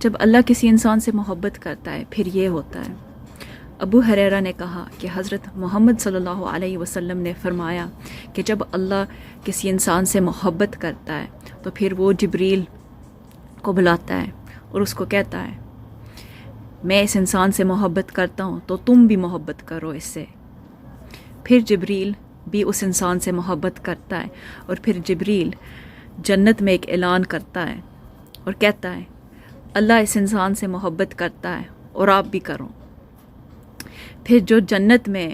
جب اللہ کسی انسان سے محبت کرتا ہے پھر یہ ہوتا ہے۔ ابو ہریرہ نے کہا کہ حضرت محمد صلی اللہ علیہ وسلم نے فرمایا کہ جب اللہ کسی انسان سے محبت کرتا ہے تو پھر وہ جبریل کو بلاتا ہے اور اس کو کہتا ہے میں اس انسان سے محبت کرتا ہوں تو تم بھی محبت کرو اس سے۔ پھر جبریل بھی اس انسان سے محبت کرتا ہے اور پھر جبریل جنت میں ایک اعلان کرتا ہے اور کہتا ہے اللہ اس انسان سے محبت کرتا ہے اور آپ بھی کرو۔ پھر جو جنت میں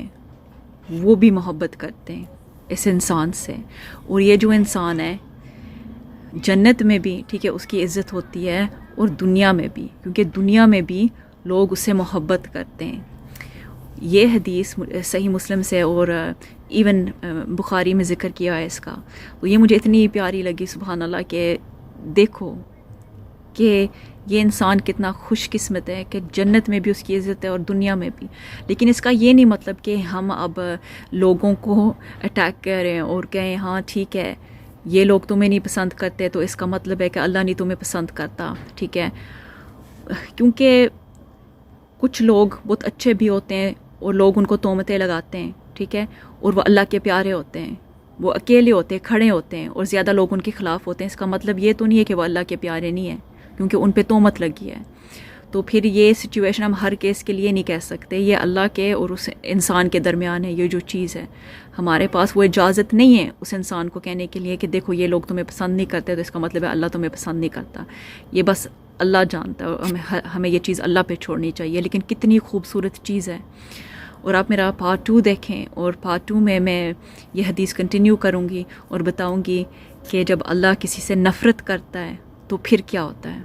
وہ بھی محبت کرتے ہیں اس انسان سے، اور یہ جو انسان ہے جنت میں بھی ٹھیک ہے اس کی عزت ہوتی ہے اور دنیا میں بھی، کیونکہ دنیا میں بھی لوگ اس سے محبت کرتے ہیں۔ یہ حدیث صحیح مسلم سے اور ایون بخاری میں ذکر کیا ہے اس کا، تو یہ مجھے اتنی پیاری لگی سبحان اللہ کہ دیکھو کہ یہ انسان کتنا خوش قسمت ہے کہ جنت میں بھی اس کی عزت ہے اور دنیا میں بھی۔ لیکن اس کا یہ نہیں مطلب کہ ہم اب لوگوں کو اٹیک کریں اور کہیں ہاں ٹھیک ہے یہ لوگ تمہیں نہیں پسند کرتے تو اس کا مطلب ہے کہ اللہ نہیں تمہیں پسند کرتا، ٹھیک ہے، کیونکہ کچھ لوگ بہت اچھے بھی ہوتے ہیں اور لوگ ان کو تہمتیں لگاتے ہیں، ٹھیک ہے، اور وہ اللہ کے پیارے ہوتے ہیں، وہ اکیلے ہوتے ہیں، کھڑے ہوتے ہیں اور زیادہ لوگ ان کے خلاف ہوتے ہیں۔ اس کا مطلب یہ تو نہیں ہے کہ وہ اللہ کے پیارے نہیں ہیں، کیونکہ ان پہ تہمت لگی ہے۔ تو پھر یہ سچویشن ہم ہر کیس کے لیے نہیں کہہ سکتے، یہ اللہ کے اور اس انسان کے درمیان ہے۔ یہ جو چیز ہے ہمارے پاس وہ اجازت نہیں ہے اس انسان کو کہنے کے لیے کہ دیکھو یہ لوگ تمہیں پسند نہیں کرتے تو اس کا مطلب ہے اللہ تمہیں پسند نہیں کرتا۔ یہ بس اللہ جانتا ہے اور ہمیں یہ چیز اللہ پہ چھوڑنی چاہیے۔ لیکن کتنی خوبصورت چیز ہے، اور آپ میرا پارٹ 2 دیکھیں، اور پارٹ 2 میں یہ حدیث کنٹینیو کروں گی اور بتاؤں گی کہ جب اللہ کسی سے نفرت کرتا ہے تو پھر کیا ہوتا ہے۔